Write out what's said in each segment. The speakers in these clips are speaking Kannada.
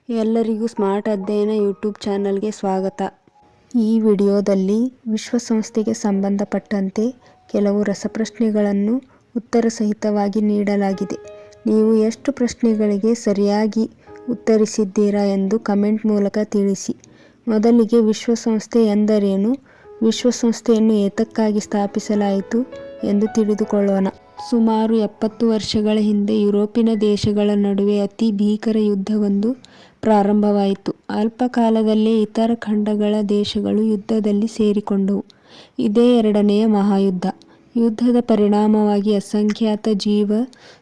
ಎಲ್ಲರಿಗೂ ಸ್ಮಾರ್ಟ್ ಅಧ್ಯಯನ ಯೂಟ್ಯೂಬ್ ಚಾನಲ್ಗೆ ಸ್ವಾಗತ. ಈ ವಿಡಿಯೋದಲ್ಲಿ ವಿಶ್ವಸಂಸ್ಥೆಗೆ ಸಂಬಂಧಪಟ್ಟಂತೆ ಕೆಲವು ರಸಪ್ರಶ್ನೆಗಳನ್ನು ಉತ್ತರಸಹಿತವಾಗಿ ನೀಡಲಾಗಿದೆ. ನೀವು ಎಷ್ಟು ಪ್ರಶ್ನೆಗಳಿಗೆ ಸರಿಯಾಗಿ ಉತ್ತರಿಸಿದ್ದೀರಾ ಎಂದು ಕಮೆಂಟ್ ಮೂಲಕ ತಿಳಿಸಿ. ಮೊದಲಿಗೆ ವಿಶ್ವಸಂಸ್ಥೆ ಎಂದರೇನು, ವಿಶ್ವಸಂಸ್ಥೆಯನ್ನು ಏತಕ್ಕಾಗಿ ಸ್ಥಾಪಿಸಲಾಯಿತು ಎಂದು ತಿಳಿದುಕೊಳ್ಳೋಣ. ಸುಮಾರು 70 ವರ್ಷಗಳ ಹಿಂದೆ ಯುರೋಪಿನ ದೇಶಗಳ ನಡುವೆ ಅತಿ ಭೀಕರ ಯುದ್ಧವೊಂದು ಪ್ರಾರಂಭವಾಯಿತು. ಅಲ್ಪ ಕಾಲದಲ್ಲೇ ಇತರ ಖಂಡಗಳ ದೇಶಗಳು ಯುದ್ಧದಲ್ಲಿ ಸೇರಿಕೊಂಡವು. ಇದೇ ಎರಡನೆಯ ಮಹಾಯುದ್ಧ. ಯುದ್ಧದ ಪರಿಣಾಮವಾಗಿ ಅಸಂಖ್ಯಾತ ಜೀವ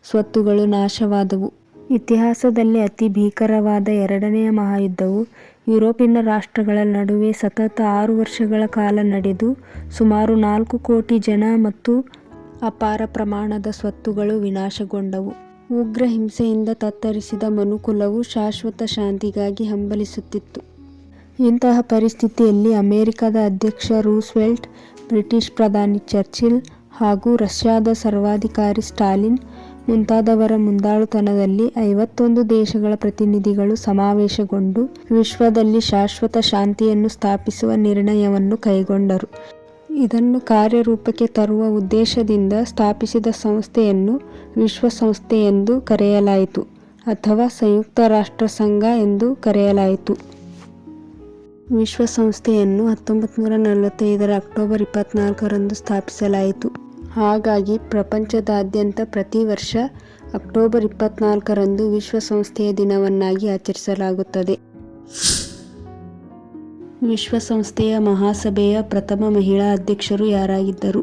ಸ್ವತ್ತುಗಳು ನಾಶವಾದವು. ಇತಿಹಾಸದಲ್ಲೇ ಅತಿ ಭೀಕರವಾದ ಎರಡನೆಯ ಮಹಾಯುದ್ಧವು ಯುರೋಪಿನ ರಾಷ್ಟ್ರಗಳ ನಡುವೆ ಸತತ 6 ವರ್ಷಗಳ ಕಾಲ ನಡೆದು ಸುಮಾರು 4 ಕೋಟಿ ಜನ ಮತ್ತು ಅಪಾರ ಪ್ರಮಾಣದ ಸ್ವತ್ತುಗಳು ವಿನಾಶಗೊಂಡವು. ಉಗ್ರ ಹಿಂಸೆಯಿಂದ ತತ್ತರಿಸಿದ ಮನುಕುಲವು ಶಾಶ್ವತ ಶಾಂತಿಗಾಗಿ ಹಂಬಲಿಸುತ್ತಿತ್ತು. ಇಂತಹ ಪರಿಸ್ಥಿತಿಯಲ್ಲಿ ಅಮೆರಿಕದ ಅಧ್ಯಕ್ಷ ರೂಸ್ವೆಲ್ಟ್, ಬ್ರಿಟಿಷ್ ಪ್ರಧಾನಿ ಚರ್ಚಿಲ್ ಹಾಗೂ ರಷ್ಯಾದ ಸರ್ವಾಧಿಕಾರಿ ಸ್ಟಾಲಿನ್ ಮುಂತಾದವರ ಮುಂದಾಳುತನದಲ್ಲಿ 51 ದೇಶಗಳ ಪ್ರತಿನಿಧಿಗಳು ಸಮಾವೇಶಗೊಂಡು ವಿಶ್ವದಲ್ಲಿ ಶಾಶ್ವತ ಶಾಂತಿಯನ್ನು ಸ್ಥಾಪಿಸುವ ನಿರ್ಣಯವನ್ನು ಕೈಗೊಂಡರು. ಇದನ್ನು ಕಾರ್ಯರೂಪಕ್ಕೆ ತರುವ ಉದ್ದೇಶದಿಂದ ಸ್ಥಾಪಿಸಿದ ಸಂಸ್ಥೆಯನ್ನು ವಿಶ್ವಸಂಸ್ಥೆ ಎಂದು ಕರೆಯಲಾಯಿತು ಅಥವಾ ಸಂಯುಕ್ತ ರಾಷ್ಟ್ರ ಸಂಘ ಎಂದು ಕರೆಯಲಾಯಿತು. ವಿಶ್ವಸಂಸ್ಥೆಯನ್ನು 1945ರ ಅಕ್ಟೋಬರ್ 24ರಂದು ಸ್ಥಾಪಿಸಲಾಯಿತು. ಹಾಗಾಗಿ ಪ್ರಪಂಚದಾದ್ಯಂತ ಪ್ರತಿ ವರ್ಷ ಅಕ್ಟೋಬರ್ 24ರಂದು ವಿಶ್ವಸಂಸ್ಥೆಯ ದಿನವನ್ನಾಗಿ ಆಚರಿಸಲಾಗುತ್ತದೆ. ವಿಶ್ವಸಂಸ್ಥೆಯ ಮಹಾಸಭೆಯ ಪ್ರಥಮ ಮಹಿಳಾ ಅಧ್ಯಕ್ಷರು ಯಾರಾಗಿದ್ದರು?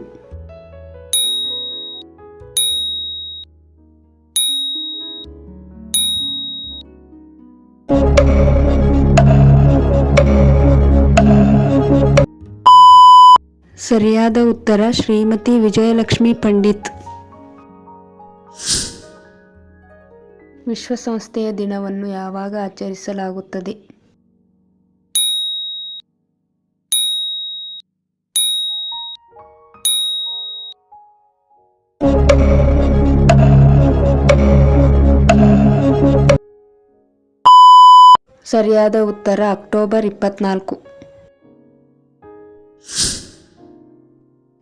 ಸರಿಯಾದ ಉತ್ತರ ಶ್ರೀಮತಿ ವಿಜಯಲಕ್ಷ್ಮಿ ಪಂಡಿತ್. ವಿಶ್ವಸಂಸ್ಥೆಯ ದಿನವನ್ನು ಯಾವಾಗ ಆಚರಿಸಲಾಗುತ್ತದೆ? ಸರಿಯಾದ ಉತ್ತರ ಅಕ್ಟೋಬರ್ 24.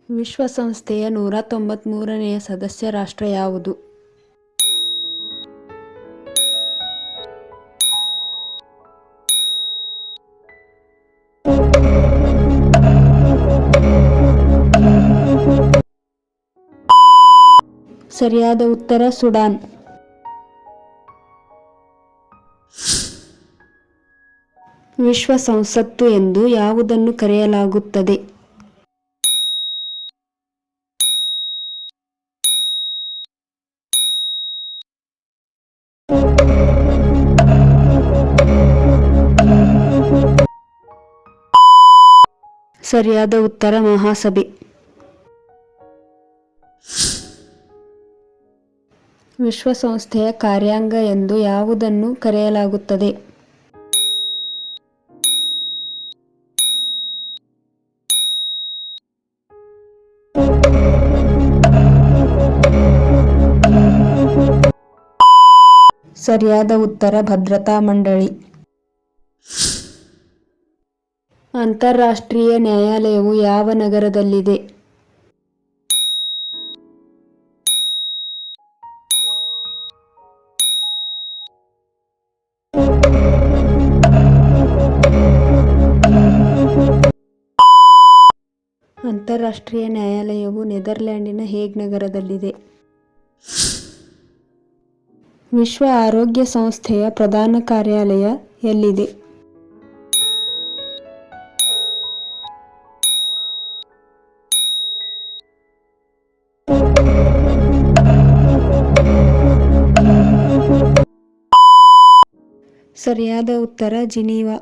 ವಿಶ್ವಸಂಸ್ಥೆಯ 193ನೆಯ ಸದಸ್ಯ ರಾಷ್ಟ್ರ ಯಾವುದು? ಸರಿಯಾದ ಉತ್ತರ ಸುಡಾನ್. ವಿಶ್ವ ಸಂಸತ್ತು ಎಂದು ಯಾವುದನ್ನು ಕರೆಯಲಾಗುತ್ತದೆ? ಸರಿಯಾದ ಉತ್ತರ ಮಹಾಸಭೆ. ವಿಶ್ವಸಂಸ್ಥೆಯ ಕಾರ್ಯಾಂಗ ಎಂದು ಯಾವುದನ್ನು ಕರೆಯಲಾಗುತ್ತದೆ? ಸರಿಯಾದ ಉತ್ತರ ಭದ್ರತಾ ಮಂಡಳಿ. ಅಂತಾರಾಷ್ಟ್ರೀಯ ನ್ಯಾಯಾಲಯವು ಯಾವ ನಗರದಲ್ಲಿದೆ? ಅಂತಾರಾಷ್ಟ್ರೀಯ ನ್ಯಾಯಾಲಯವು ನೆದರ್ಲ್ಯಾಂಡಿನ ಹೇಗ್ ನಗರದಲ್ಲಿದೆ. ವಿಶ್ವ ಆರೋಗ್ಯ ಸಂಸ್ಥೆಯ ಪ್ರಧಾನ ಕಾರ್ಯಾಲಯ ಎಲ್ಲಿದೆ? ಸರಿಯಾದ ಉತ್ತರ ಜಿನೀವಾ.